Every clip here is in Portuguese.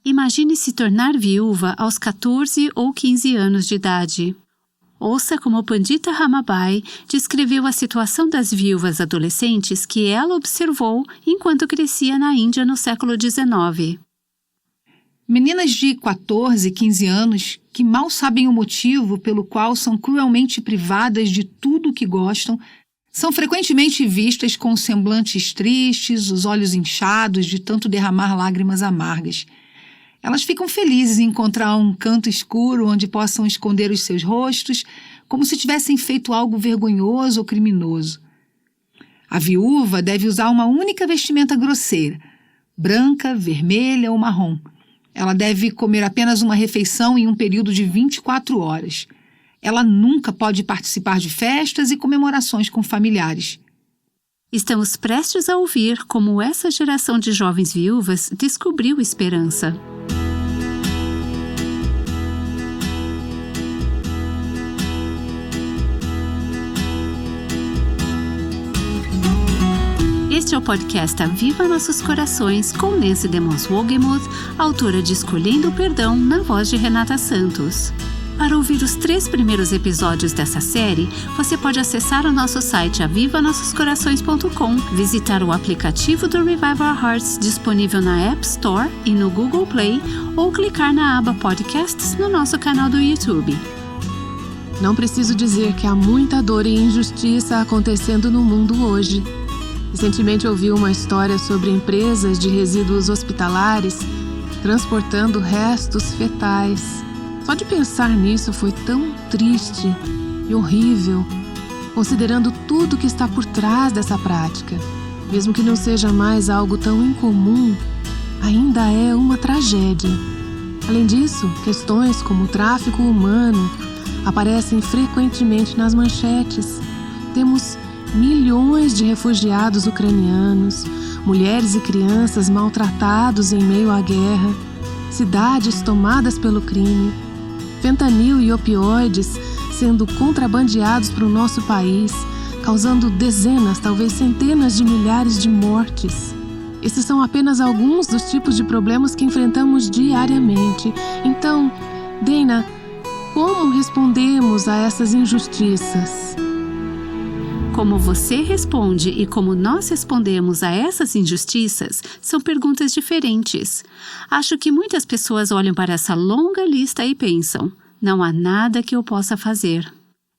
Imagine se tornar viúva aos 14 ou 15 anos de idade. Ouça como Pandita Ramabai descreveu a situação das viúvas adolescentes que ela observou enquanto crescia na Índia no século XIX. Meninas de 14, 15 anos que mal sabem o motivo pelo qual são cruelmente privadas de tudo o que gostam, são frequentemente vistas com semblantes tristes, os olhos inchados de tanto derramar lágrimas amargas. Elas ficam felizes em encontrar um canto escuro onde possam esconder os seus rostos, como se tivessem feito algo vergonhoso ou criminoso. A viúva deve usar uma única vestimenta grosseira, branca, vermelha ou marrom. Ela deve comer apenas uma refeição em um período de 24 horas. Ela nunca pode participar de festas e comemorações com familiares. Estamos prestes a ouvir como essa geração de jovens viúvas descobriu esperança. Este é o podcast Aviva Nossos Corações com Nancy DeMoss Wogemuth, autora de Escolhendo o Perdão, na voz de Renata Santos. Para ouvir os 3 primeiros episódios dessa série, você pode acessar o nosso site avivanossoscorações.com, visitar o aplicativo do Revive Our Hearts disponível na App Store e no Google Play ou clicar na aba Podcasts no nosso canal do YouTube. Não preciso dizer que há muita dor e injustiça acontecendo no mundo hoje. Recentemente ouvi uma história sobre empresas de resíduos hospitalares transportando restos fetais. Só de pensar nisso foi tão triste e horrível, considerando tudo que está por trás dessa prática. Mesmo que não seja mais algo tão incomum, ainda é uma tragédia. Além disso, questões como o tráfico humano aparecem frequentemente nas manchetes. Temos milhões de refugiados ucranianos, mulheres e crianças maltratados em meio à guerra, cidades tomadas pelo crime, fentanil e opioides sendo contrabandeados para o nosso país, causando dezenas, talvez centenas de milhares de mortes. Esses são apenas alguns dos tipos de problemas que enfrentamos diariamente. Então, Dana, como respondemos a essas injustiças? Como você responde e como nós respondemos a essas injustiças são perguntas diferentes. Acho que muitas pessoas olham para essa longa lista e pensam: não há nada que eu possa fazer.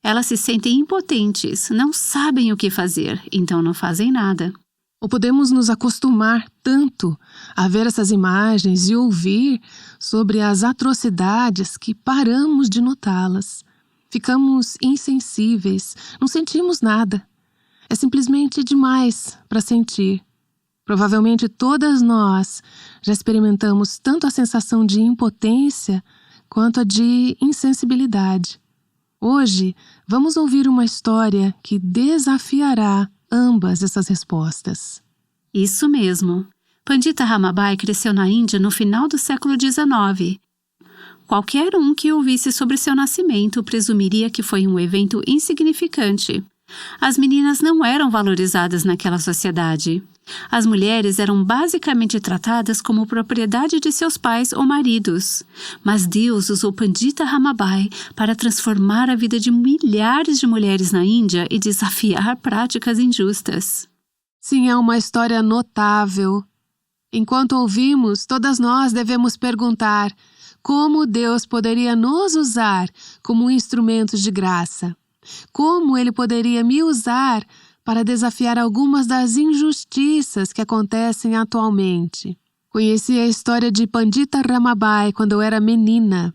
Elas se sentem impotentes, não sabem o que fazer, então não fazem nada. Ou podemos nos acostumar tanto a ver essas imagens e ouvir sobre as atrocidades que paramos de notá-las. Ficamos insensíveis, não sentimos nada. É simplesmente demais para sentir. Provavelmente todas nós já experimentamos tanto a sensação de impotência quanto a de insensibilidade. Hoje, vamos ouvir uma história que desafiará ambas essas respostas. Isso mesmo. Pandita Ramabai cresceu na Índia no final do século XIX. Qualquer um que ouvisse sobre seu nascimento presumiria que foi um evento insignificante. As meninas não eram valorizadas naquela sociedade. As mulheres eram basicamente tratadas como propriedade de seus pais ou maridos. Mas Deus usou Pandita Ramabai para transformar a vida de milhares de mulheres na Índia e desafiar práticas injustas. Sim, é uma história notável. Enquanto ouvimos, todas nós devemos perguntar: como Deus poderia nos usar como instrumentos de graça? Como Ele poderia me usar para desafiar algumas das injustiças que acontecem atualmente? Conheci a história de Pandita Ramabai quando eu era menina.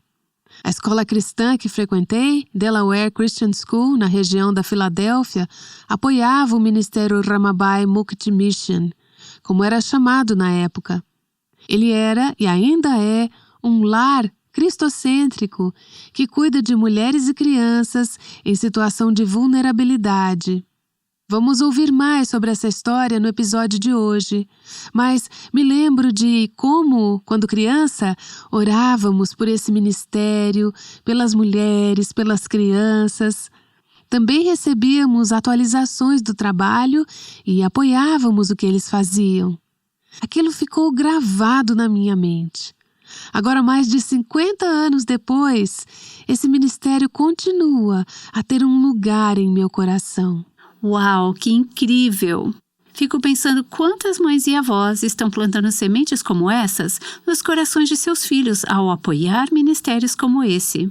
A escola cristã que frequentei, Delaware Christian School, na região da Filadélfia, apoiava o Ministério Ramabai Mukti Mission, como era chamado na época. Ele era e ainda é um lar cristocêntrico que cuida de mulheres e crianças em situação de vulnerabilidade. Vamos ouvir mais sobre essa história no episódio de hoje, mas me lembro de como, quando criança, orávamos por esse ministério, pelas mulheres, pelas crianças. Também recebíamos atualizações do trabalho e apoiávamos o que eles faziam. Aquilo ficou gravado na minha mente. Agora, mais de 50 anos depois, esse ministério continua a ter um lugar em meu coração. Uau, que incrível! Fico pensando quantas mães e avós estão plantando sementes como essas nos corações de seus filhos ao apoiar ministérios como esse.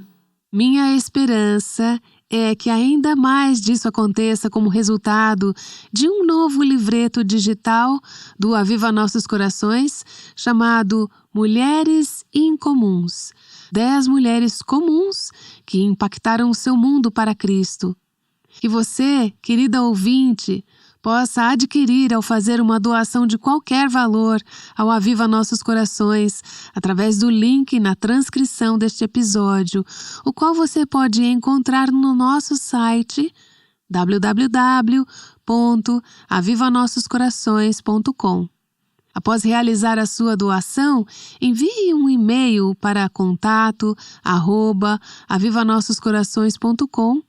Minha esperança é que ainda mais disso aconteça como resultado de um novo livreto digital do Aviva Nossos Corações, chamado Mulheres Incomuns. 10 mulheres comuns que impactaram o seu mundo para Cristo. Que você, querida ouvinte, possa adquirir ao fazer uma doação de qualquer valor ao Aviva Nossos Corações, através do link na transcrição deste episódio, o qual você pode encontrar no nosso site www.avivanossoscorações.com. Após realizar a sua doação, envie um e-mail para contato@avivanossoscorações.com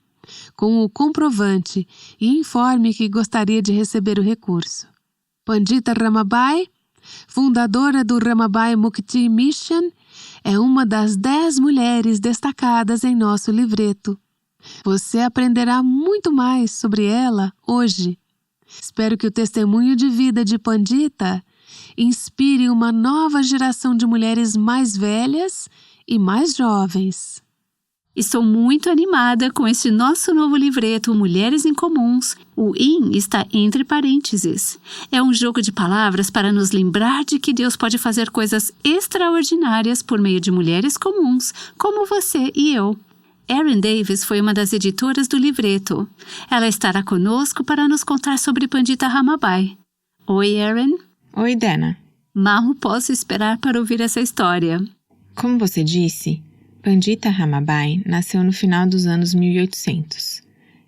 com o comprovante e informe que gostaria de receber o recurso. Pandita Ramabai, fundadora do Ramabai Mukti Mission, é uma das 10 mulheres destacadas em nosso livreto. Você aprenderá muito mais sobre ela hoje. Espero que o testemunho de vida de Pandita inspire uma nova geração de mulheres mais velhas e mais jovens. Estou muito animada com este nosso novo livreto Mulheres Incomuns. O "in" está entre parênteses. É um jogo de palavras para nos lembrar de que Deus pode fazer coisas extraordinárias por meio de mulheres comuns, como você e eu. Erin Davis foi uma das editoras do livreto. Ela estará conosco para nos contar sobre Pandita Ramabai. Oi, Erin. Oi, Dana. Mal posso esperar para ouvir essa história. Como você disse, Pandita Ramabai nasceu no final dos anos 1800.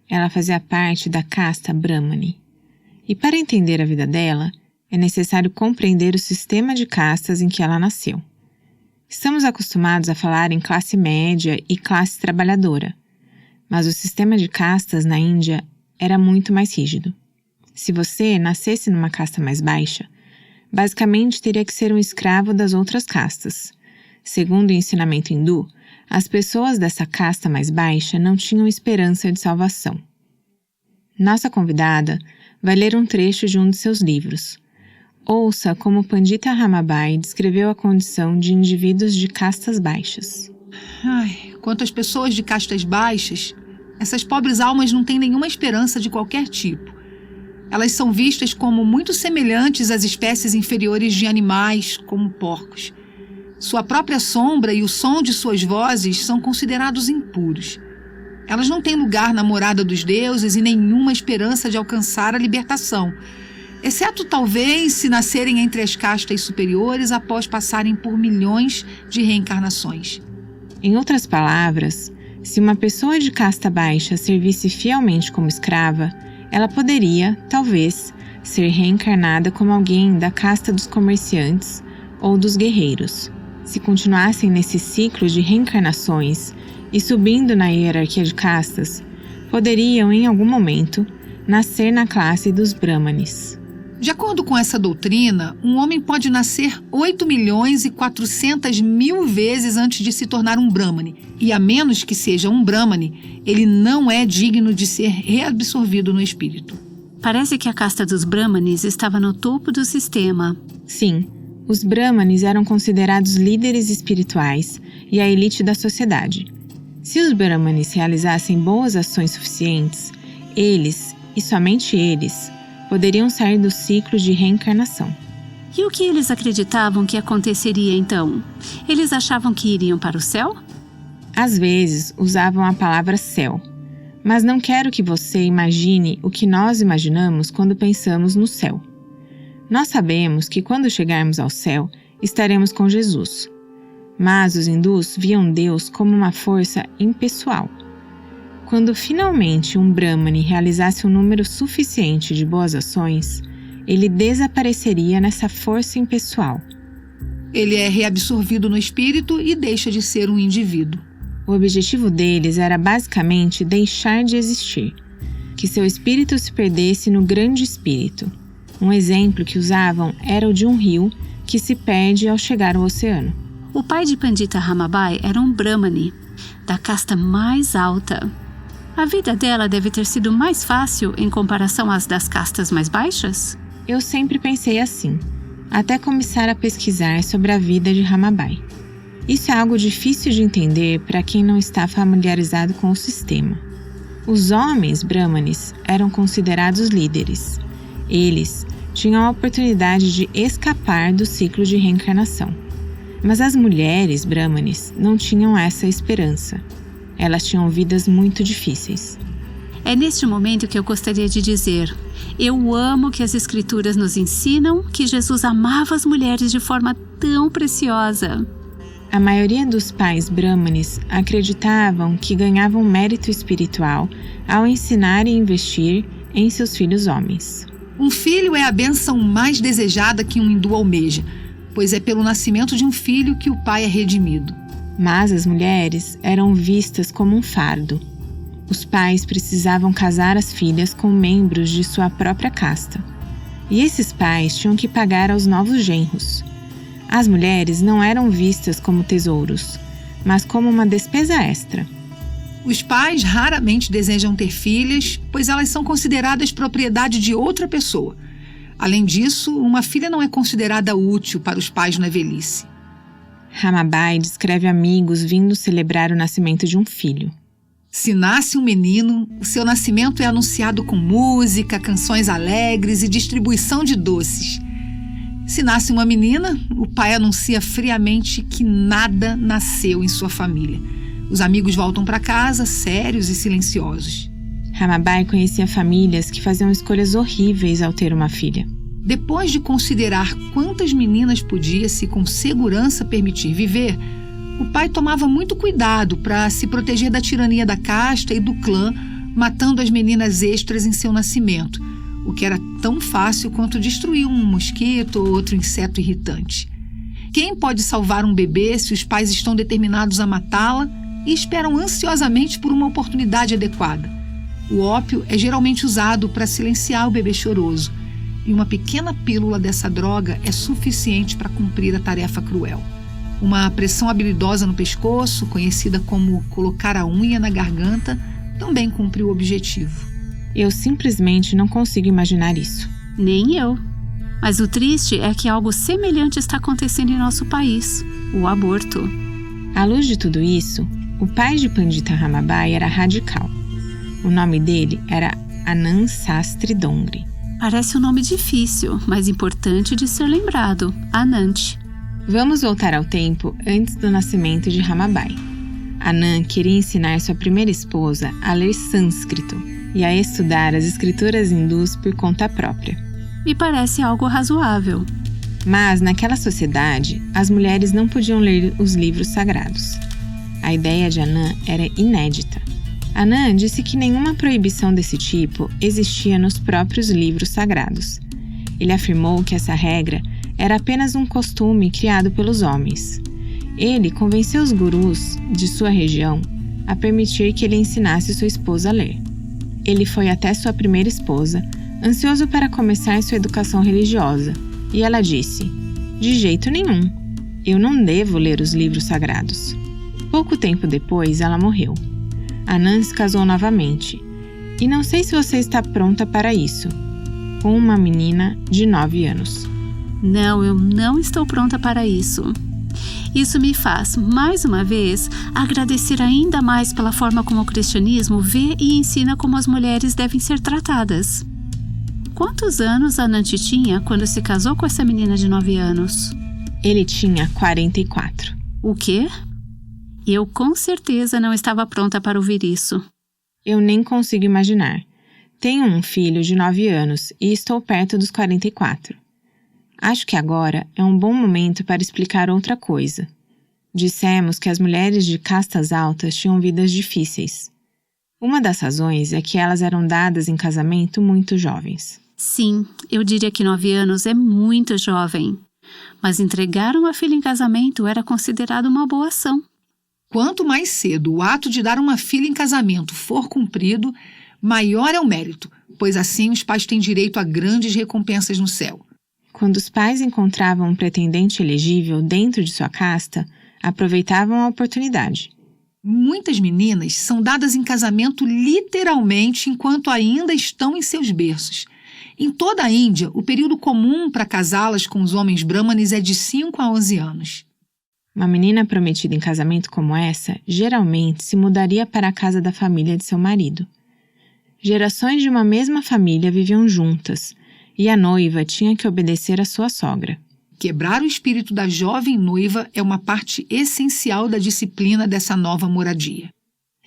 Ela fazia parte da casta Brahmani. E para entender a vida dela, é necessário compreender o sistema de castas em que ela nasceu. Estamos acostumados a falar em classe média e classe trabalhadora, mas o sistema de castas na Índia era muito mais rígido. Se você nascesse numa casta mais baixa, basicamente teria que ser um escravo das outras castas. Segundo o ensinamento hindu, as pessoas dessa casta mais baixa não tinham esperança de salvação. Nossa convidada vai ler um trecho de um de seus livros. Ouça como Pandita Ramabai descreveu a condição de indivíduos de castas baixas. Quanto às pessoas de castas baixas, essas pobres almas não têm nenhuma esperança de qualquer tipo. Elas são vistas como muito semelhantes às espécies inferiores de animais, como porcos. Sua própria sombra e o som de suas vozes são considerados impuros. Elas não têm lugar na morada dos deuses e nenhuma esperança de alcançar a libertação, exceto talvez se nascerem entre as castas superiores após passarem por milhões de reencarnações. Em outras palavras, se uma pessoa de casta baixa servisse fielmente como escrava, ela poderia, talvez, ser reencarnada como alguém da casta dos comerciantes ou dos guerreiros. Se continuassem nesse ciclo de reencarnações e subindo na hierarquia de castas, poderiam, em algum momento, nascer na classe dos Brahmanes. De acordo com essa doutrina, um homem pode nascer 8.400.000 vezes antes de se tornar um Brahmane, e a menos que seja um Brahmane, ele não é digno de ser reabsorvido no espírito. Parece que a casta dos Brahmanes estava no topo do sistema. Sim, os Brahmanes eram considerados líderes espirituais e a elite da sociedade. Se os Brahmanes realizassem boas ações suficientes, eles, e somente eles, poderiam sair do ciclo de reencarnação. E o que eles acreditavam que aconteceria então? Eles achavam que iriam para o céu? Às vezes usavam a palavra céu, mas não quero que você imagine o que nós imaginamos quando pensamos no céu. Nós sabemos que quando chegarmos ao céu, estaremos com Jesus. Mas os hindus viam Deus como uma força impessoal. Quando finalmente um Brahmane realizasse um número suficiente de boas ações, ele desapareceria nessa força impessoal. Ele é reabsorvido no espírito e deixa de ser um indivíduo. O objetivo deles era basicamente deixar de existir, que seu espírito se perdesse no grande espírito. Um exemplo que usavam era o de um rio que se perde ao chegar ao oceano. O pai de Pandita Ramabai era um Brahmane, da casta mais alta. A vida dela deve ter sido mais fácil em comparação às das castas mais baixas? Eu sempre pensei assim, até começar a pesquisar sobre a vida de Ramabai. Isso é algo difícil de entender para quem não está familiarizado com o sistema. Os homens brahmanes eram considerados líderes. Eles tinham a oportunidade de escapar do ciclo de reencarnação. Mas as mulheres brahmanes não tinham essa esperança. Elas tinham vidas muito difíceis. É neste momento que eu gostaria de dizer: eu amo que as escrituras nos ensinam que Jesus amava as mulheres de forma tão preciosa. A maioria dos pais brahmanes acreditavam que ganhavam mérito espiritual ao ensinar e investir em seus filhos homens. Um filho é a bênção mais desejada que um hindu almeja, pois é pelo nascimento de um filho que o pai é redimido. Mas as mulheres eram vistas como um fardo. Os pais precisavam casar as filhas com membros de sua própria casta. E esses pais tinham que pagar aos novos genros. As mulheres não eram vistas como tesouros, mas como uma despesa extra. Os pais raramente desejam ter filhas, pois elas são consideradas propriedade de outra pessoa. Além disso, uma filha não é considerada útil para os pais na velhice. Ramabai descreve amigos vindo celebrar o nascimento de um filho. Se nasce um menino, o seu nascimento é anunciado com música, canções alegres e distribuição de doces. Se nasce uma menina, o pai anuncia friamente que nada nasceu em sua família. Os amigos voltam para casa, sérios e silenciosos. Ramabai conhecia famílias que faziam escolhas horríveis ao ter uma filha. Depois de considerar quantas meninas podia-se com segurança permitir viver, o pai tomava muito cuidado para se proteger da tirania da casta e do clã, matando as meninas extras em seu nascimento, o que era tão fácil quanto destruir um mosquito ou outro inseto irritante. Quem pode salvar um bebê se os pais estão determinados a matá-la e esperam ansiosamente por uma oportunidade adequada? O ópio é geralmente usado para silenciar o bebê choroso, e uma pequena pílula dessa droga é suficiente para cumprir a tarefa cruel. Uma pressão habilidosa no pescoço, conhecida como colocar a unha na garganta, também cumpre o objetivo. Eu simplesmente não consigo imaginar isso. Nem eu. Mas o triste é que algo semelhante está acontecendo em nosso país: o aborto. À luz de tudo isso, o pai de Pandita Ramabai era radical. O nome dele era Anand Sastri Dongre. Parece um nome difícil, mas importante de ser lembrado: Anand. Vamos voltar ao tempo antes do nascimento de Ramabai. Anand queria ensinar sua primeira esposa a ler sânscrito e a estudar as escrituras hindus por conta própria. Me parece algo razoável. Mas, naquela sociedade, as mulheres não podiam ler os livros sagrados. A ideia de Anand era inédita. Anand disse que nenhuma proibição desse tipo existia nos próprios livros sagrados. Ele afirmou que essa regra era apenas um costume criado pelos homens. Ele convenceu os gurus de sua região a permitir que ele ensinasse sua esposa a ler. Ele foi até sua primeira esposa, ansioso para começar sua educação religiosa, e ela disse: "De jeito nenhum, eu não devo ler os livros sagrados." Pouco tempo depois, ela morreu. Anand se casou novamente, e não sei se você está pronta para isso, com uma menina de 9 anos. Não, eu não estou pronta para isso. Isso me faz, mais uma vez, agradecer ainda mais pela forma como o cristianismo vê e ensina como as mulheres devem ser tratadas. Quantos anos Anand tinha quando se casou com essa menina de 9 anos? Ele tinha 44. O quê? Eu com certeza não estava pronta para ouvir isso. Eu nem consigo imaginar. Tenho um filho de 9 anos e estou perto dos 44. Acho que agora é um bom momento para explicar outra coisa. Dissemos que as mulheres de castas altas tinham vidas difíceis. Uma das razões é que elas eram dadas em casamento muito jovens. Sim, eu diria que 9 anos é muito jovem. Mas entregar uma filha em casamento era considerado uma boa ação. Quanto mais cedo o ato de dar uma filha em casamento for cumprido, maior é o mérito, pois assim os pais têm direito a grandes recompensas no céu. Quando os pais encontravam um pretendente elegível dentro de sua casta, aproveitavam a oportunidade. Muitas meninas são dadas em casamento literalmente enquanto ainda estão em seus berços. Em toda a Índia, o período comum para casá-las com os homens brahmanes é de 5 a 11 anos. Uma menina prometida em casamento como essa, geralmente se mudaria para a casa da família de seu marido. Gerações de uma mesma família viviam juntas, e a noiva tinha que obedecer à sua sogra. Quebrar o espírito da jovem noiva é uma parte essencial da disciplina dessa nova moradia.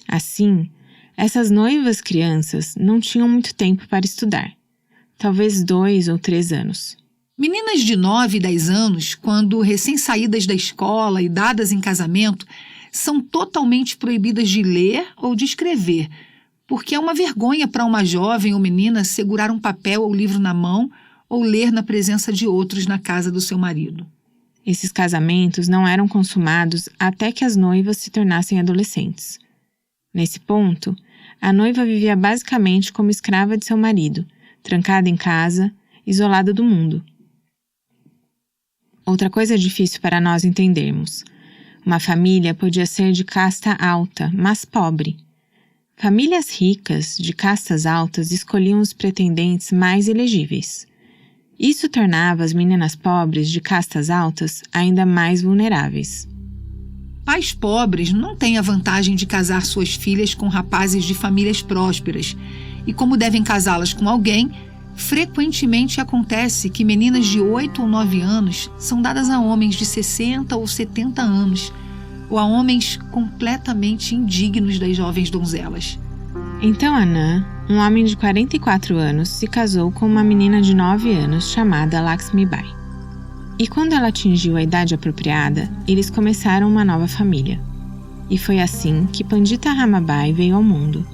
Assim, essas noivas crianças não tinham muito tempo para estudar, talvez 2 ou 3 anos. Meninas de 9 e 10 anos, quando recém-saídas da escola e dadas em casamento, são totalmente proibidas de ler ou de escrever, porque é uma vergonha para uma jovem ou menina segurar um papel ou livro na mão ou ler na presença de outros na casa do seu marido. Esses casamentos não eram consumados até que as noivas se tornassem adolescentes. Nesse ponto, a noiva vivia basicamente como escrava de seu marido, trancada em casa, isolada do mundo. Outra coisa difícil para nós entendermos. Uma família podia ser de casta alta, mas pobre. Famílias ricas, de castas altas, escolhiam os pretendentes mais elegíveis. Isso tornava as meninas pobres de castas altas ainda mais vulneráveis. Pais pobres não têm a vantagem de casar suas filhas com rapazes de famílias prósperas, e como devem casá-las com alguém, frequentemente acontece que meninas de 8 ou 9 anos são dadas a homens de 60 ou 70 anos, ou a homens completamente indignos das jovens donzelas. Então Anand, um homem de 44 anos, se casou com uma menina de 9 anos chamada Lakshmibai. E quando ela atingiu a idade apropriada, eles começaram uma nova família. E foi assim que Pandita Ramabai veio ao mundo.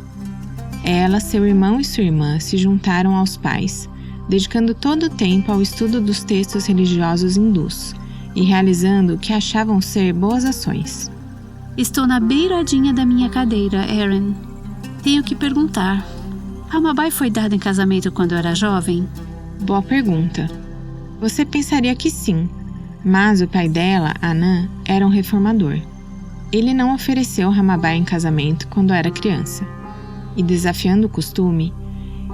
Ela, seu irmão e sua irmã se juntaram aos pais, dedicando todo o tempo ao estudo dos textos religiosos hindus e realizando o que achavam ser boas ações. Estou na beiradinha da minha cadeira, Aaron. Tenho que perguntar. Ramabai foi dada em casamento quando era jovem? Boa pergunta. Você pensaria que sim, mas o pai dela, Anand, era um reformador. Ele não ofereceu Ramabai em casamento quando era criança. E desafiando o costume,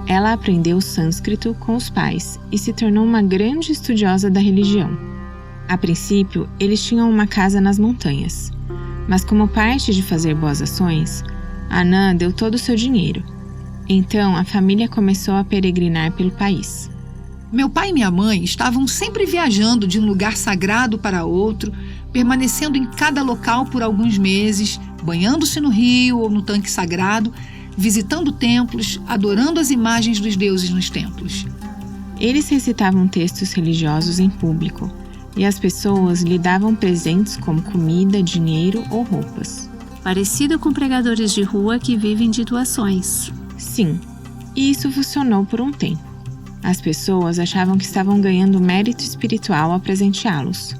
ela aprendeu sânscrito com os pais e se tornou uma grande estudiosa da religião. A princípio, eles tinham uma casa nas montanhas, mas como parte de fazer boas ações, Anand deu todo o seu dinheiro. Então, a família começou a peregrinar pelo país. Meu pai e minha mãe estavam sempre viajando de um lugar sagrado para outro, permanecendo em cada local por alguns meses, banhando-se no rio ou no tanque sagrado, visitando templos, adorando as imagens dos deuses nos templos. Eles recitavam textos religiosos em público, e as pessoas lhe davam presentes como comida, dinheiro ou roupas. Parecido com pregadores de rua que vivem de doações. Sim, e isso funcionou por um tempo. As pessoas achavam que estavam ganhando mérito espiritual ao presenteá-los.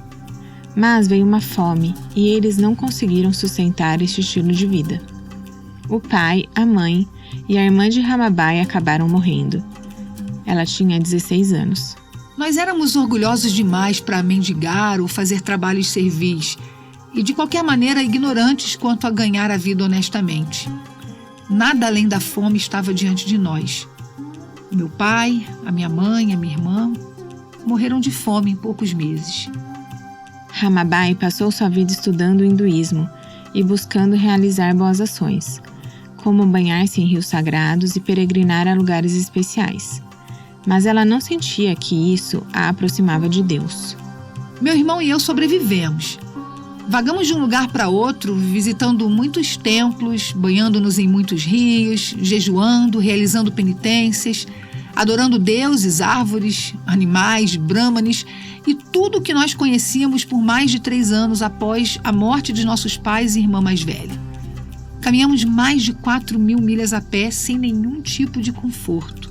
Mas veio uma fome e eles não conseguiram sustentar este estilo de vida. O pai, a mãe e a irmã de Ramabai acabaram morrendo. Ela tinha 16 anos. Nós éramos orgulhosos demais para mendigar ou fazer trabalhos servis, e de qualquer maneira ignorantes quanto a ganhar a vida honestamente. Nada além da fome estava diante de nós. Meu pai, a minha mãe, a minha irmã morreram de fome em poucos meses. Ramabai passou sua vida estudando o hinduísmo e buscando realizar boas ações, como banhar-se em rios sagrados e peregrinar a lugares especiais. Mas ela não sentia que isso a aproximava de Deus. Meu irmão e eu sobrevivemos. Vagamos de um lugar para outro, visitando muitos templos, banhando-nos em muitos rios, jejuando, realizando penitências, adorando deuses, árvores, animais, brahmanes e tudo o que nós conhecíamos por mais de 3 anos após a morte de nossos pais e irmã mais velha. Caminhamos mais de 4.000 milhas a pé sem nenhum tipo de conforto.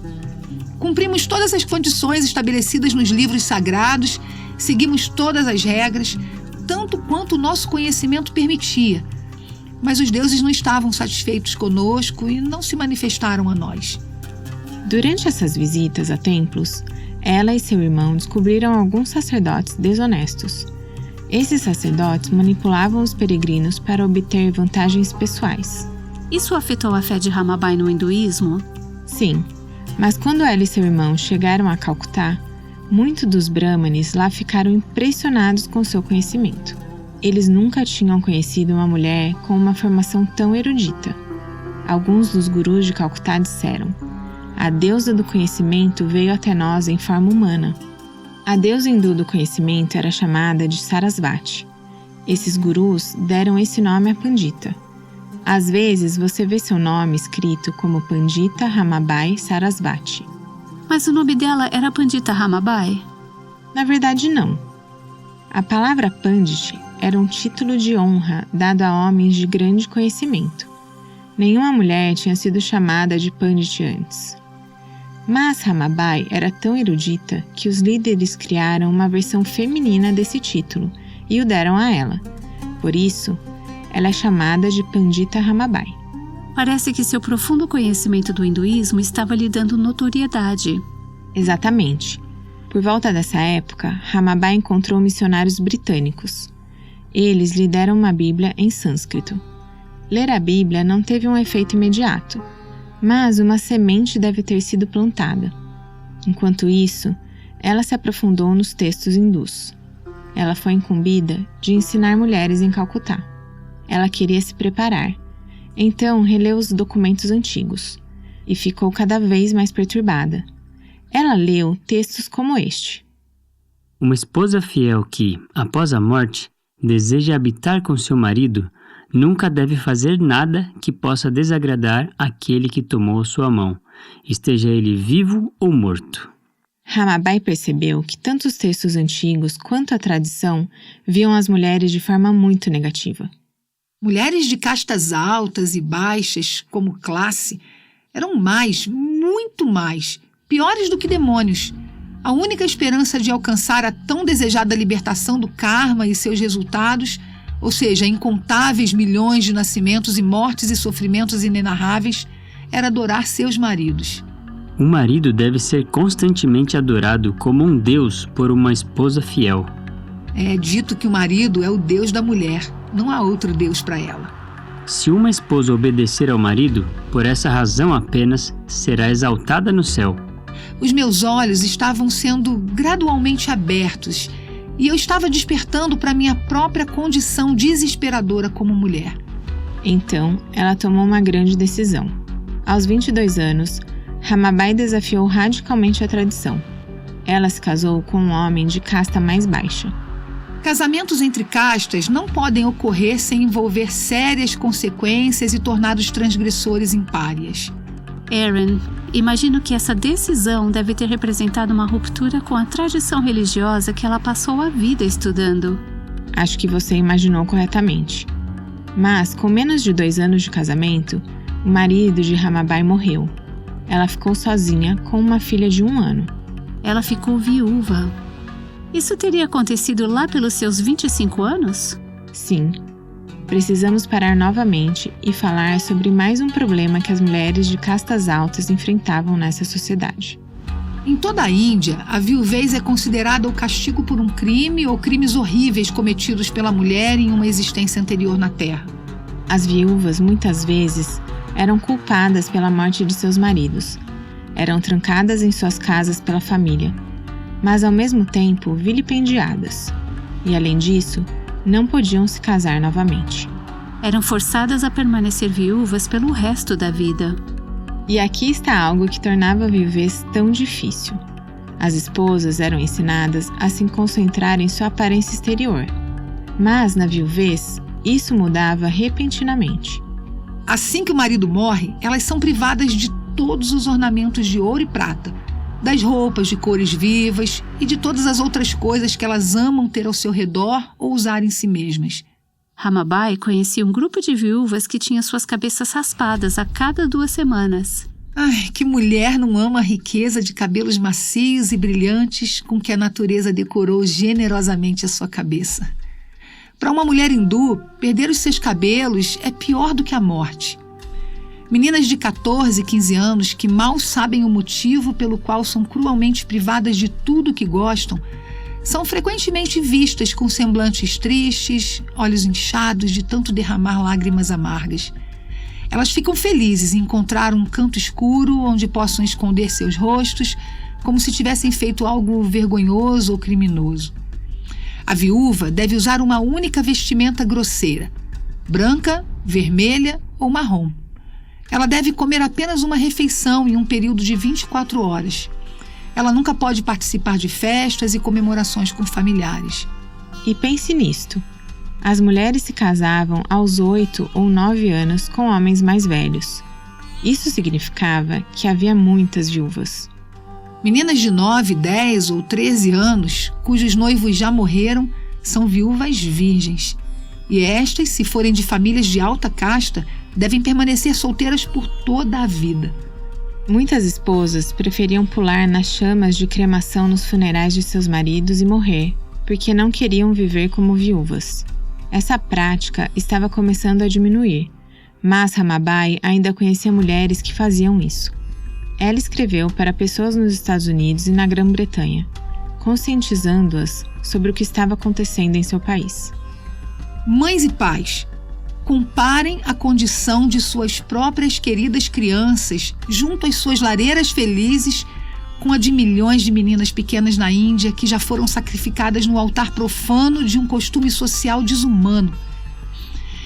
Cumprimos todas as condições estabelecidas nos livros sagrados, seguimos todas as regras, tanto quanto o nosso conhecimento permitia. Mas os deuses não estavam satisfeitos conosco e não se manifestaram a nós. Durante essas visitas a templos, ela e seu irmão descobriram alguns sacerdotes desonestos. Esses sacerdotes manipulavam os peregrinos para obter vantagens pessoais. Isso afetou a fé de Ramabai no hinduísmo? Sim, mas quando ela e seu irmão chegaram a Calcutá, muitos dos brahmanes lá ficaram impressionados com seu conhecimento. Eles nunca tinham conhecido uma mulher com uma formação tão erudita. Alguns dos gurus de Calcutá disseram: a deusa do conhecimento veio até nós em forma humana. A deusa hindu do conhecimento era chamada de Sarasvati. Esses gurus deram esse nome a Pandita. Às vezes você vê seu nome escrito como Pandita Ramabai Sarasvati. Mas o nome dela era Pandita Ramabai? Na verdade, não. A palavra Pandit era um título de honra dado a homens de grande conhecimento. Nenhuma mulher tinha sido chamada de Pandit antes. Mas Ramabai era tão erudita que os líderes criaram uma versão feminina desse título e o deram a ela. Por isso, ela é chamada de Pandita Ramabai. Parece que seu profundo conhecimento do hinduísmo estava lhe dando notoriedade. Exatamente. Por volta dessa época, Ramabai encontrou missionários britânicos. Eles lhe deram uma Bíblia em sânscrito. Ler a Bíblia não teve um efeito imediato, mas uma semente deve ter sido plantada. Enquanto isso, ela se aprofundou nos textos hindus. Ela foi incumbida de ensinar mulheres em Calcutá. Ela queria se preparar, então releu os documentos antigos e ficou cada vez mais perturbada. Ela leu textos como este: uma esposa fiel que, após a morte, deseja habitar com seu marido nunca deve fazer nada que possa desagradar aquele que tomou sua mão, esteja ele vivo ou morto. Ramabai percebeu que tanto os textos antigos quanto a tradição viam as mulheres de forma muito negativa. Mulheres de castas altas e baixas, como classe, eram muito mais, piores do que demônios. A única esperança de alcançar a tão desejada libertação do karma e seus resultados, ou seja, incontáveis milhões de nascimentos e mortes e sofrimentos inenarráveis, era adorar seus maridos. Um marido deve ser constantemente adorado como um deus por uma esposa fiel. É dito que o marido é o deus da mulher, não há outro deus para ela. Se uma esposa obedecer ao marido, por essa razão apenas, será exaltada no céu. Os meus olhos estavam sendo gradualmente abertos e eu estava despertando para minha própria condição desesperadora como mulher. Então, ela tomou uma grande decisão. Aos 22 anos, Ramabai desafiou radicalmente a tradição. Ela se casou com um homem de casta mais baixa. Casamentos entre castas não podem ocorrer sem envolver sérias consequências e tornar os transgressores em párias. Aaron, imagino que essa decisão deve ter representado uma ruptura com a tradição religiosa que ela passou a vida estudando. Acho que você imaginou corretamente. Mas, com menos de 2 anos de casamento, o marido de Ramabai morreu. Ela ficou sozinha com uma filha de 1 ano. Ela ficou viúva. Isso teria acontecido lá pelos seus 25 anos? Sim. Precisamos parar novamente e falar sobre mais um problema que as mulheres de castas altas enfrentavam nessa sociedade. Em toda a Índia, a viuvez é considerada o castigo por um crime ou crimes horríveis cometidos pela mulher em uma existência anterior na Terra. As viúvas, muitas vezes, eram culpadas pela morte de seus maridos. Eram trancadas em suas casas pela família, mas ao mesmo tempo vilipendiadas. E além disso, não podiam se casar novamente. Eram forçadas a permanecer viúvas pelo resto da vida. E aqui está algo que tornava a viuvez tão difícil. As esposas eram ensinadas a se concentrar em sua aparência exterior. Mas na viuvez, isso mudava repentinamente. Assim que o marido morre, elas são privadas de todos os ornamentos de ouro e prata, das roupas de cores vivas e de todas as outras coisas que elas amam ter ao seu redor ou usar em si mesmas. Ramabai conhecia um grupo de viúvas que tinha suas cabeças raspadas a cada 2 semanas. Ai, que mulher não ama a riqueza de cabelos macios e brilhantes com que a natureza decorou generosamente a sua cabeça. Para uma mulher hindu, perder os seus cabelos é pior do que a morte. Meninas de 14 e 15 anos que mal sabem o motivo pelo qual são cruelmente privadas de tudo que gostam são frequentemente vistas com semblantes tristes, olhos inchados de tanto derramar lágrimas amargas. Elas ficam felizes em encontrar um canto escuro onde possam esconder seus rostos, como se tivessem feito algo vergonhoso ou criminoso. A viúva deve usar uma única vestimenta grosseira, branca, vermelha ou marrom. Ela deve comer apenas uma refeição em um período de 24 horas. Ela nunca pode participar de festas e comemorações com familiares. E pense nisto. As mulheres se casavam aos 8 ou 9 anos com homens mais velhos. Isso significava que havia muitas viúvas. Meninas de 9, 10 ou 13 anos, cujos noivos já morreram, são viúvas virgens. E estas, se forem de famílias de alta casta, devem permanecer solteiras por toda a vida. Muitas esposas preferiam pular nas chamas de cremação nos funerais de seus maridos e morrer, porque não queriam viver como viúvas. Essa prática estava começando a diminuir, mas Ramabai ainda conhecia mulheres que faziam isso. Ela escreveu para pessoas nos Estados Unidos e na Grã-Bretanha, conscientizando-as sobre o que estava acontecendo em seu país. Mães e pais, comparem a condição de suas próprias queridas crianças junto às suas lareiras felizes com a de milhões de meninas pequenas na Índia que já foram sacrificadas no altar profano de um costume social desumano.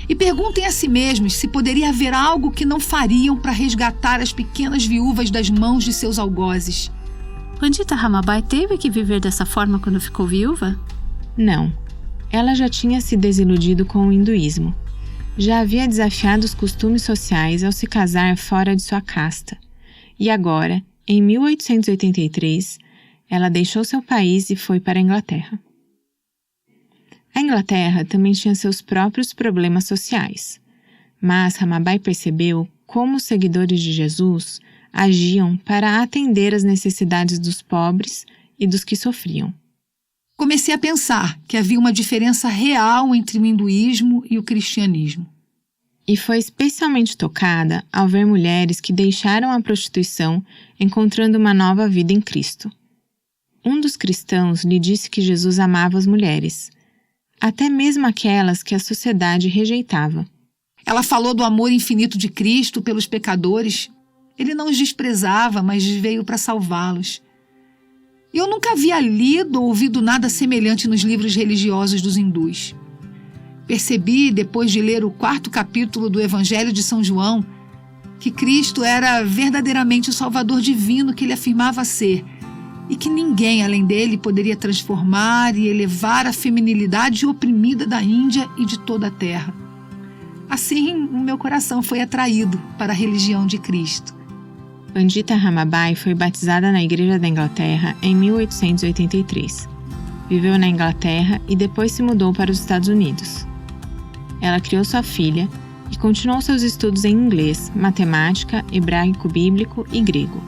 E perguntem a si mesmos se poderia haver algo que não fariam para resgatar as pequenas viúvas das mãos de seus algozes. Pandita Ramabai teve que viver dessa forma quando ficou viúva? Não. Ela já tinha se desiludido com o hinduísmo. Já havia desafiado os costumes sociais ao se casar fora de sua casta. E agora, em 1883, ela deixou seu país e foi para a Inglaterra. A Inglaterra também tinha seus próprios problemas sociais, mas Ramabai percebeu como os seguidores de Jesus agiam para atender às necessidades dos pobres e dos que sofriam. Comecei a pensar que havia uma diferença real entre o hinduísmo e o cristianismo. E foi especialmente tocada ao ver mulheres que deixaram a prostituição encontrando uma nova vida em Cristo. Um dos cristãos lhe disse que Jesus amava as mulheres, até mesmo aquelas que a sociedade rejeitava. Ela falou do amor infinito de Cristo pelos pecadores. Ele não os desprezava, mas veio para salvá-los. E eu nunca havia lido ou ouvido nada semelhante nos livros religiosos dos hindus. Percebi, depois de ler o 4º capítulo do Evangelho de São João, que Cristo era verdadeiramente o Salvador divino que ele afirmava ser, e que ninguém além dele poderia transformar e elevar a feminilidade oprimida da Índia e de toda a terra. Assim, o meu coração foi atraído para a religião de Cristo. Pandita Ramabai foi batizada na Igreja da Inglaterra em 1883. Viveu na Inglaterra e depois se mudou para os Estados Unidos. Ela criou sua filha e continuou seus estudos em inglês, matemática, hebraico bíblico e grego.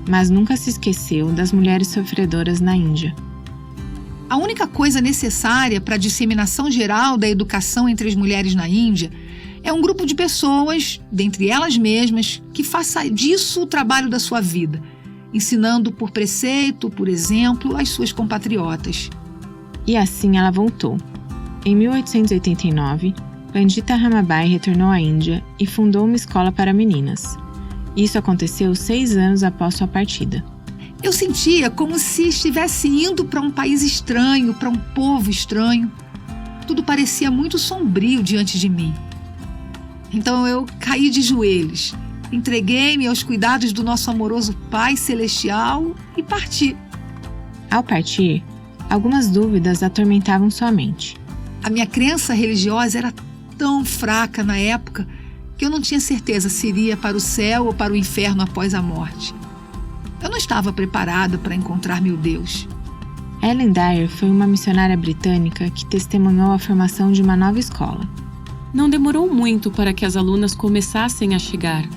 Mas nunca se esqueceu das mulheres sofredoras na Índia. A única coisa necessária para a disseminação geral da educação entre as mulheres na Índia é um grupo de pessoas, dentre elas mesmas, que faça disso o trabalho da sua vida, ensinando por preceito, por exemplo, as suas compatriotas. E assim ela voltou. Em 1889, Pandita Ramabai retornou à Índia e fundou uma escola para meninas. Isso aconteceu 6 anos após sua partida. Eu sentia como se estivesse indo para um país estranho, para um povo estranho. Tudo parecia muito sombrio diante de mim. Então eu caí de joelhos, entreguei-me aos cuidados do nosso amoroso Pai Celestial e parti. Ao partir, algumas dúvidas atormentavam sua mente. A minha crença religiosa era tão fraca na época que eu não tinha certeza se iria para o céu ou para o inferno após a morte. Eu não estava preparada para encontrar meu Deus. Ellen Dyer foi uma missionária britânica que testemunhou a formação de uma nova escola. Não demorou muito para que as alunas começassem a chegar,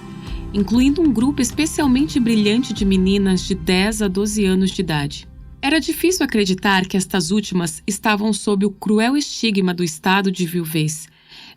incluindo um grupo especialmente brilhante de meninas de 10 a 12 anos de idade. Era difícil acreditar que estas últimas estavam sob o cruel estigma do estado de viuvez,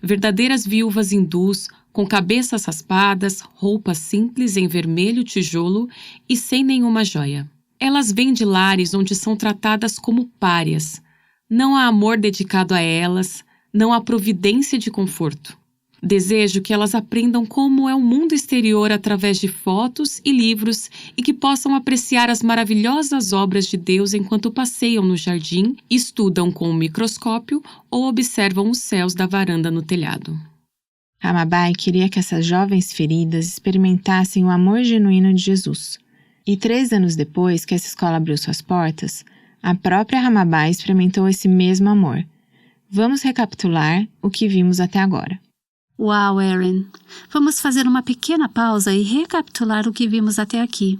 verdadeiras viúvas hindus, com cabeças raspadas, roupas simples em vermelho tijolo e sem nenhuma joia. Elas vêm de lares onde são tratadas como párias. Não há amor dedicado a elas, não há providência de conforto. Desejo que elas aprendam como é o mundo exterior através de fotos e livros e que possam apreciar as maravilhosas obras de Deus enquanto passeiam no jardim, estudam com um microscópio ou observam os céus da varanda no telhado. Ramabai queria que essas jovens feridas experimentassem o amor genuíno de Jesus. E 3 anos depois que essa escola abriu suas portas, a própria Ramabai experimentou esse mesmo amor. Vamos recapitular o que vimos até agora. Uau, Erin! Vamos fazer uma pequena pausa e recapitular o que vimos até aqui.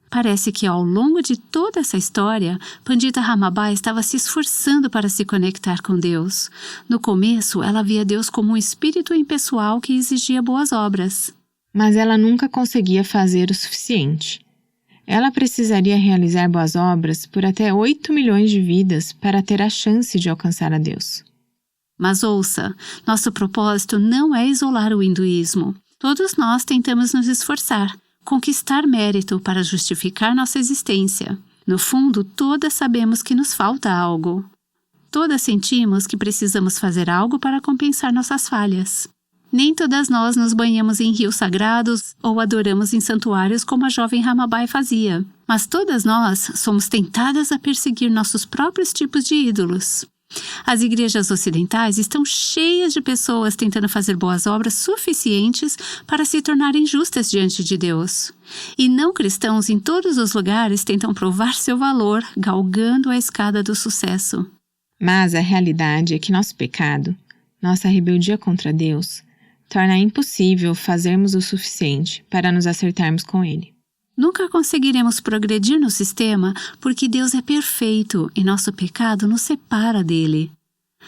Parece que ao longo de toda essa história, Pandita Ramabai estava se esforçando para se conectar com Deus. No começo, ela via Deus como um espírito impessoal que exigia boas obras. Mas ela nunca conseguia fazer o suficiente. Ela precisaria realizar boas obras por até 8 milhões de vidas para ter a chance de alcançar a Deus. Mas ouça, nosso propósito não é isolar o hinduísmo. Todos nós tentamos nos esforçar, conquistar mérito para justificar nossa existência. No fundo, todas sabemos que nos falta algo. Todas sentimos que precisamos fazer algo para compensar nossas falhas. Nem todas nós nos banhamos em rios sagrados ou adoramos em santuários como a jovem Ramabai fazia. Mas todas nós somos tentadas a perseguir nossos próprios tipos de ídolos. As igrejas ocidentais estão cheias de pessoas tentando fazer boas obras suficientes para se tornarem justas diante de Deus. E não cristãos em todos os lugares tentam provar seu valor, galgando a escada do sucesso. Mas a realidade é que nosso pecado, nossa rebeldia contra Deus, torna impossível fazermos o suficiente para nos acertarmos com Ele. Nunca conseguiremos progredir no sistema porque Deus é perfeito e nosso pecado nos separa dele.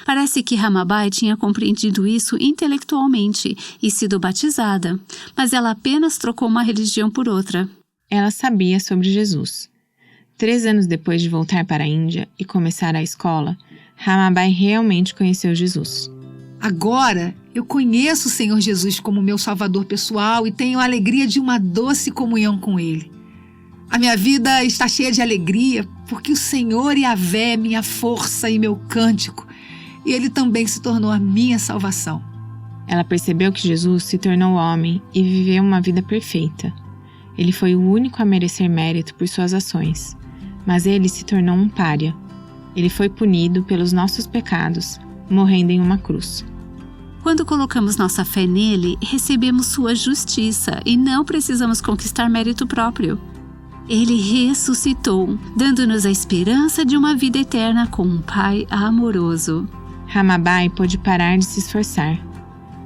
Parece que Ramabai tinha compreendido isso intelectualmente e sido batizada, mas ela apenas trocou uma religião por outra. Ela sabia sobre Jesus. 3 anos depois de voltar para a Índia e começar a escola, Ramabai realmente conheceu Jesus. Agora, eu conheço o Senhor Jesus como meu salvador pessoal e tenho a alegria de uma doce comunhão com Ele. A minha vida está cheia de alegria porque o Senhor Yahvé é minha força e meu cântico, e Ele também se tornou a minha salvação. Ela percebeu que Jesus se tornou homem e viveu uma vida perfeita. Ele foi o único a merecer mérito por suas ações, mas ele se tornou um pária. Ele foi punido pelos nossos pecados, morrendo em uma cruz. Quando colocamos nossa fé nele, recebemos sua justiça e não precisamos conquistar mérito próprio. Ele ressuscitou, dando-nos a esperança de uma vida eterna com um Pai amoroso. Ramabai pôde parar de se esforçar.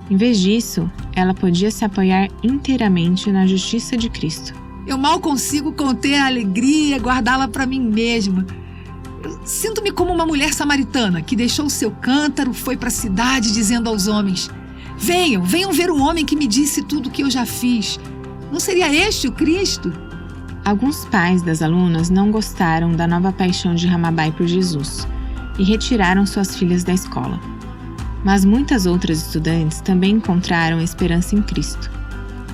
Em vez disso, ela podia se apoiar inteiramente na justiça de Cristo. Eu mal consigo conter a alegria e guardá-la para mim mesma. Sinto-me como uma mulher samaritana que deixou o seu cântaro, foi para a cidade dizendo aos homens: venham ver o homem que me disse tudo o que eu já fiz. Não seria este o Cristo? Alguns pais das alunas não gostaram da nova paixão de Ramabai por Jesus e retiraram suas filhas da escola. Mas muitas outras estudantes também encontraram esperança em Cristo.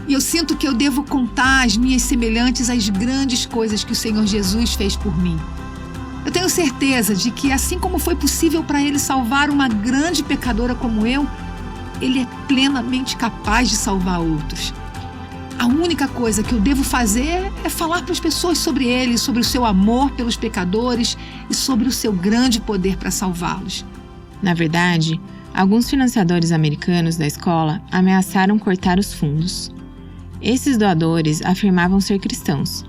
E eu sinto que eu devo contar às minhas semelhantes as grandes coisas que o Senhor Jesus fez por mim. Eu tenho certeza de que, assim como foi possível para Ele salvar uma grande pecadora como eu, Ele é plenamente capaz de salvar outros. A única coisa que eu devo fazer é falar para as pessoas sobre Ele, sobre o seu amor pelos pecadores e sobre o seu grande poder para salvá-los. Na verdade, alguns financiadores americanos da escola ameaçaram cortar os fundos. Esses doadores afirmavam ser cristãos,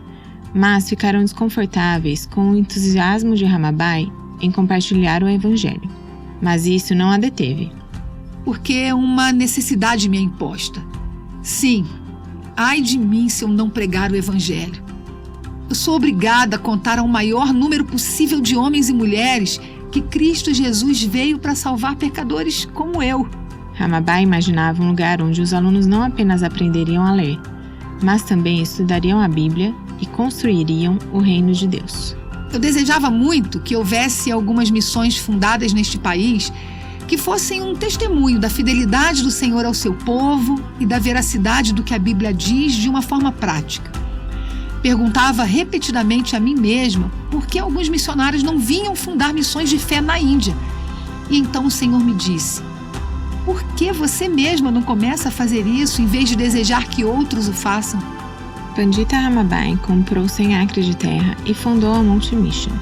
mas ficaram desconfortáveis com o entusiasmo de Ramabai em compartilhar o Evangelho. Mas isso não a deteve. Porque uma necessidade me é imposta. Sim, ai de mim se eu não pregar o Evangelho. Eu sou obrigada a contar ao maior número possível de homens e mulheres que Cristo Jesus veio para salvar pecadores como eu. Ramabai imaginava um lugar onde os alunos não apenas aprenderiam a ler, mas também estudariam a Bíblia e construiriam o reino de Deus. Eu desejava muito que houvesse algumas missões fundadas neste país que fossem um testemunho da fidelidade do Senhor ao seu povo e da veracidade do que a Bíblia diz de uma forma prática. Perguntava repetidamente a mim mesma por que alguns missionários não vinham fundar missões de fé na Índia. E então o Senhor me disse: por que você mesma não começa a fazer isso em vez de desejar que outros o façam? Pandita Ramabai comprou 100 acres de terra e fundou a Multi Mission.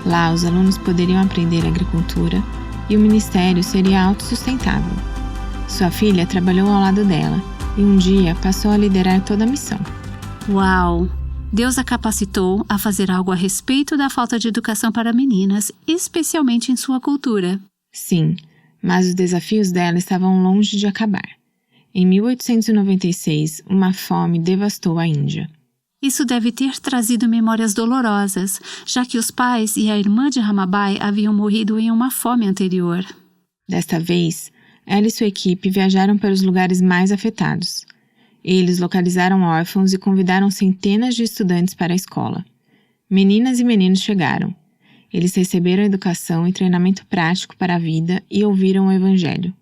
Lá, os alunos poderiam aprender agricultura e o ministério seria autossustentável. Sua filha trabalhou ao lado dela e um dia passou a liderar toda a missão. Uau! Deus a capacitou a fazer algo a respeito da falta de educação para meninas, especialmente em sua cultura. Sim, mas os desafios dela estavam longe de acabar. Em 1896, uma fome devastou a Índia. Isso deve ter trazido memórias dolorosas, já que os pais e a irmã de Ramabai haviam morrido em uma fome anterior. Desta vez, ela e sua equipe viajaram para os lugares mais afetados. Eles localizaram órfãos e convidaram centenas de estudantes para a escola. Meninas e meninos chegaram. Eles receberam educação e treinamento prático para a vida e ouviram o Evangelho.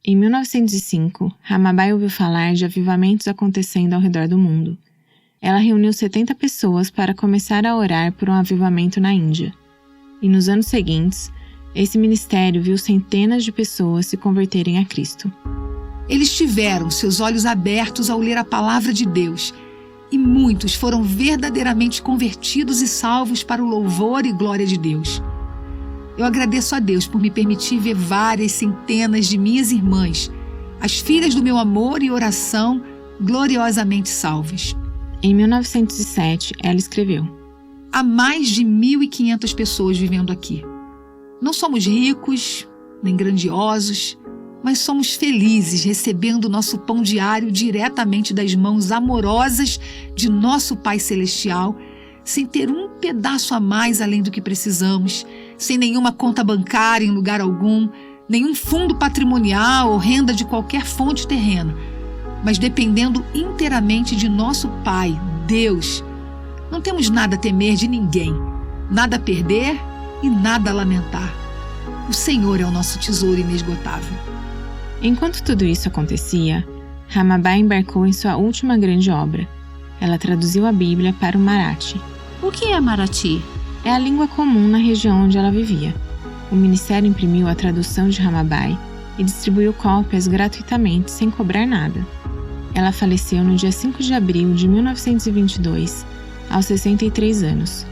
Em 1905, Ramabai ouviu falar de avivamentos acontecendo ao redor do mundo. Ela reuniu 70 pessoas para começar a orar por um avivamento na Índia. E nos anos seguintes, esse ministério viu centenas de pessoas se converterem a Cristo. Eles tiveram seus olhos abertos ao ler a palavra de Deus, e muitos foram verdadeiramente convertidos e salvos para o louvor e glória de Deus. Eu agradeço a Deus por me permitir ver várias centenas de minhas irmãs, as filhas do meu amor e oração, gloriosamente salvas. Em 1907, ela escreveu: há mais de 1.500 pessoas vivendo aqui. Não somos ricos, nem grandiosos, mas somos felizes recebendo nosso pão diário diretamente das mãos amorosas de nosso Pai Celestial, sem ter um pedaço a mais além do que precisamos, sem nenhuma conta bancária em lugar algum, nenhum fundo patrimonial ou renda de qualquer fonte terrena, mas dependendo inteiramente de nosso Pai, Deus. Não temos nada a temer de ninguém, nada a perder e nada a lamentar. O Senhor é o nosso tesouro inesgotável. Enquanto tudo isso acontecia, Ramabai embarcou em sua última grande obra. Ela traduziu a Bíblia para o Marathi. O que é Marathi? É a língua comum na região onde ela vivia. O ministério imprimiu a tradução de Ramabai e distribuiu cópias gratuitamente, sem cobrar nada. Ela faleceu no dia 5 de abril de 1922, aos 63 anos.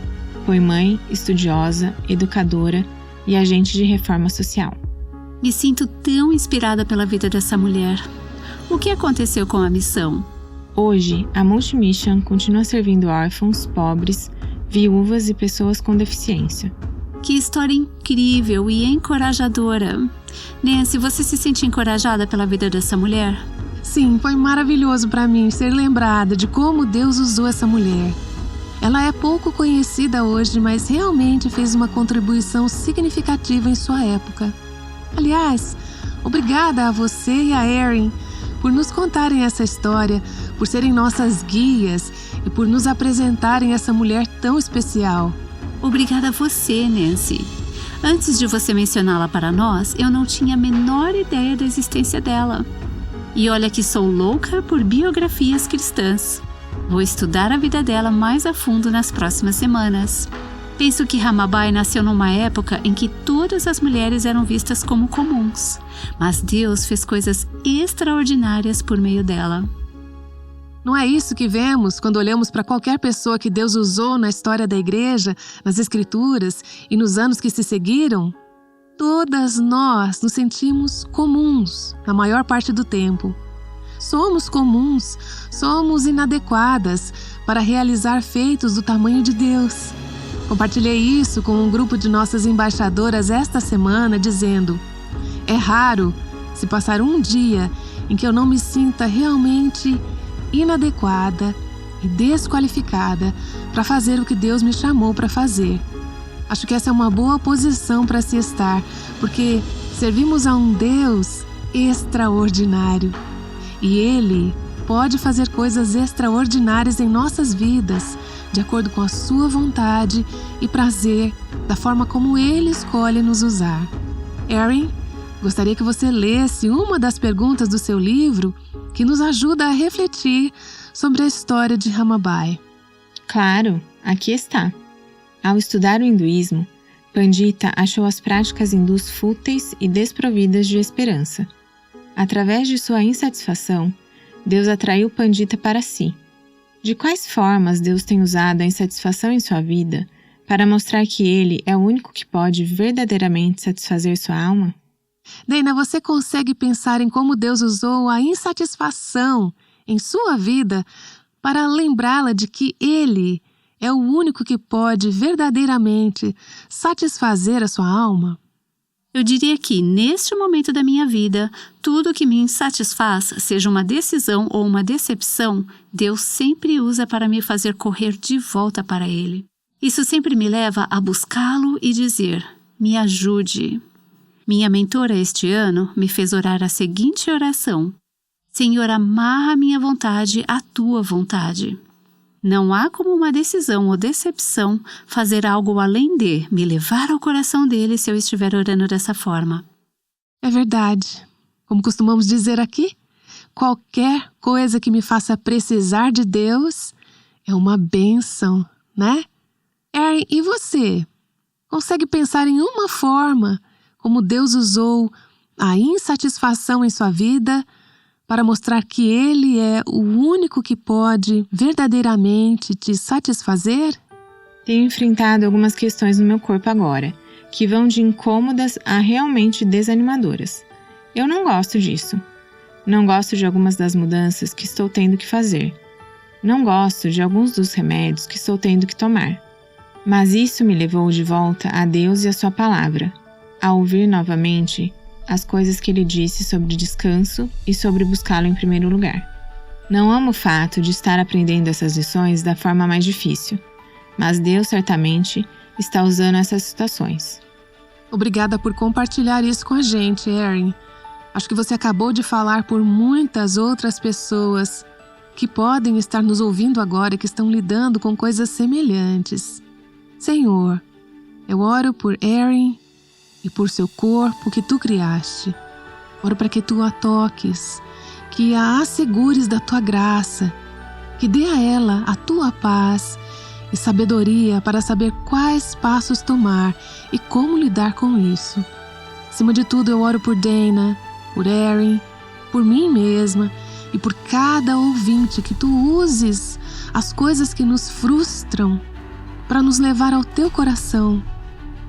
Foi mãe, estudiosa, educadora e agente de reforma social. Me sinto tão inspirada pela vida dessa mulher. O que aconteceu com a missão? Hoje, a Multi Mission continua servindo órfãos, pobres, viúvas e pessoas com deficiência. Que história incrível e encorajadora. Nancy, você se sente encorajada pela vida dessa mulher? Sim, foi maravilhoso para mim ser lembrada de como Deus usou essa mulher. Ela é pouco conhecida hoje, mas realmente fez uma contribuição significativa em sua época. Aliás, obrigada a você e a Erin por nos contarem essa história, por serem nossas guias e por nos apresentarem essa mulher tão especial. Obrigada a você, Nancy. Antes de você mencioná-la para nós, eu não tinha a menor ideia da existência dela. E olha que sou louca por biografias cristãs. Vou estudar a vida dela mais a fundo nas próximas semanas. Penso que Ramabai nasceu numa época em que todas as mulheres eram vistas como comuns, mas Deus fez coisas extraordinárias por meio dela. Não é isso que vemos quando olhamos para qualquer pessoa que Deus usou na história da igreja, nas escrituras e nos anos que se seguiram? Todas nós nos sentimos comuns na maior parte do tempo. Somos comuns, somos inadequadas para realizar feitos do tamanho de Deus. Compartilhei isso com um grupo de nossas embaixadoras esta semana, dizendo: é raro se passar um dia em que eu não me sinta realmente inadequada e desqualificada para fazer o que Deus me chamou para fazer. Acho que essa é uma boa posição para se estar, porque servimos a um Deus extraordinário. E Ele pode fazer coisas extraordinárias em nossas vidas, de acordo com a sua vontade e prazer, da forma como Ele escolhe nos usar. Erin, gostaria que você lesse uma das perguntas do seu livro que nos ajuda a refletir sobre a história de Ramabai. Claro, aqui está. Ao estudar o hinduísmo, Pandita achou as práticas hindus fúteis e desprovidas de esperança. Através de sua insatisfação, Deus atraiu Pandita para si. De quais formas Deus tem usado a insatisfação em sua vida para mostrar que Ele é o único que pode verdadeiramente satisfazer sua alma? Deina, você consegue pensar em como Deus usou a insatisfação em sua vida para lembrá-la de que Ele é o único que pode verdadeiramente satisfazer a sua alma? Eu diria que, neste momento da minha vida, tudo que me insatisfaz, seja uma decisão ou uma decepção, Deus sempre usa para me fazer correr de volta para Ele. Isso sempre me leva a buscá-lo e dizer: me ajude. Minha mentora este ano me fez orar a seguinte oração: Senhor, amarra minha vontade à tua vontade. Não há como uma decisão ou decepção fazer algo além de me levar ao coração dele se eu estiver orando dessa forma. É verdade. Como costumamos dizer aqui, qualquer coisa que me faça precisar de Deus é uma bênção, né? Erin, e você? Consegue pensar em uma forma como Deus usou a insatisfação em sua vida para mostrar que Ele é o único que pode verdadeiramente te satisfazer? Tenho enfrentado algumas questões no meu corpo agora, que vão de incômodas a realmente desanimadoras. Eu não gosto disso. Não gosto de algumas das mudanças que estou tendo que fazer. Não gosto de alguns dos remédios que estou tendo que tomar. Mas isso me levou de volta a Deus e a sua palavra, a ouvir novamente as coisas que Ele disse sobre descanso e sobre buscá-lo em primeiro lugar. Não amo o fato de estar aprendendo essas lições da forma mais difícil, mas Deus certamente está usando essas situações. Obrigada por compartilhar isso com a gente, Erin. Acho que você acabou de falar por muitas outras pessoas que podem estar nos ouvindo agora e que estão lidando com coisas semelhantes. Senhor, eu oro por Erin e por seu corpo que tu criaste. Oro para que tu a toques, que a assegures da tua graça, que dê a ela a tua paz e sabedoria para saber quais passos tomar e como lidar com isso. Acima de tudo, eu oro por Deina, por Erin, por mim mesma e por cada ouvinte, que tu uses as coisas que nos frustram para nos levar ao teu coração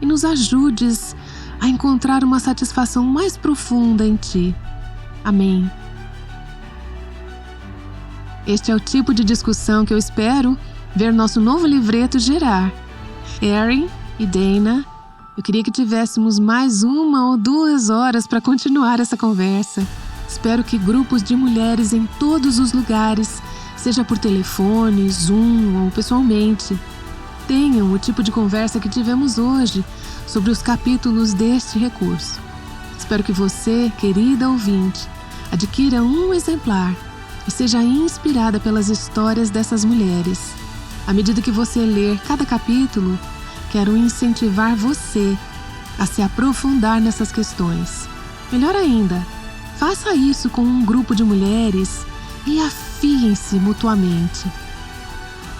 e nos ajudes a encontrar uma satisfação mais profunda em ti. Amém. Este é o tipo de discussão que eu espero ver nosso novo livreto gerar. Erin e Deina, eu queria que tivéssemos mais 1 ou 2 horas para continuar essa conversa. Espero que grupos de mulheres em todos os lugares, seja por telefone, Zoom ou pessoalmente, tenham o tipo de conversa que tivemos hoje sobre os capítulos deste recurso. Espero que você, querida ouvinte, adquira um exemplar e seja inspirada pelas histórias dessas mulheres. À medida que você ler cada capítulo, quero incentivar você a se aprofundar nessas questões. Melhor ainda, faça isso com um grupo de mulheres e afiem-se mutuamente.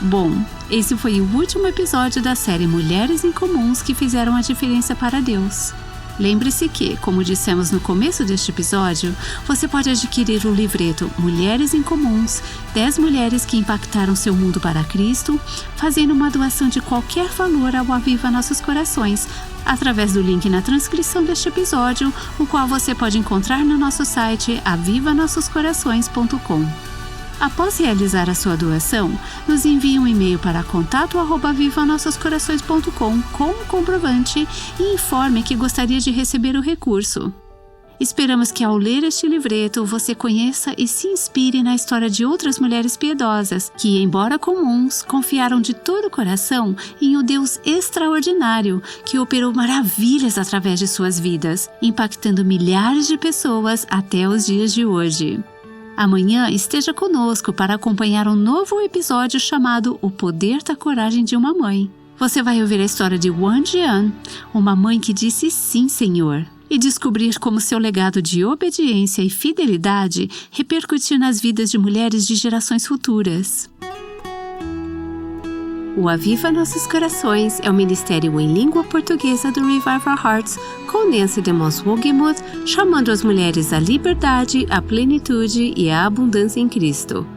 Bom, esse foi o último episódio da série Mulheres Incomuns que Fizeram a Diferença para Deus. Lembre-se que, como dissemos no começo deste episódio, você pode adquirir o livreto Mulheres Incomuns, 10 mulheres que impactaram seu mundo para Cristo, fazendo uma doação de qualquer valor ao Aviva Nossos Corações, através do link na transcrição deste episódio, o qual você pode encontrar no nosso site avivanossoscorações.com. Após realizar a sua doação, nos envie um e-mail para contato@avivanossoscorações.com com um comprovante e informe que gostaria de receber o recurso. Esperamos que ao ler este livreto você conheça e se inspire na história de outras mulheres piedosas que, embora comuns, confiaram de todo o coração em um Deus extraordinário que operou maravilhas através de suas vidas, impactando milhares de pessoas até os dias de hoje. Amanhã esteja conosco para acompanhar um novo episódio chamado O Poder da Coragem de uma Mãe. Você vai ouvir a história de Wan Jian, uma mãe que disse sim, Senhor, e descobrir como seu legado de obediência e fidelidade repercutiu nas vidas de mulheres de gerações futuras. O Aviva Nossos Corações é o ministério em língua portuguesa do Revive Our Hearts, com Nancy DeMoss Wogemuth, chamando as mulheres à liberdade, à plenitude e à abundância em Cristo.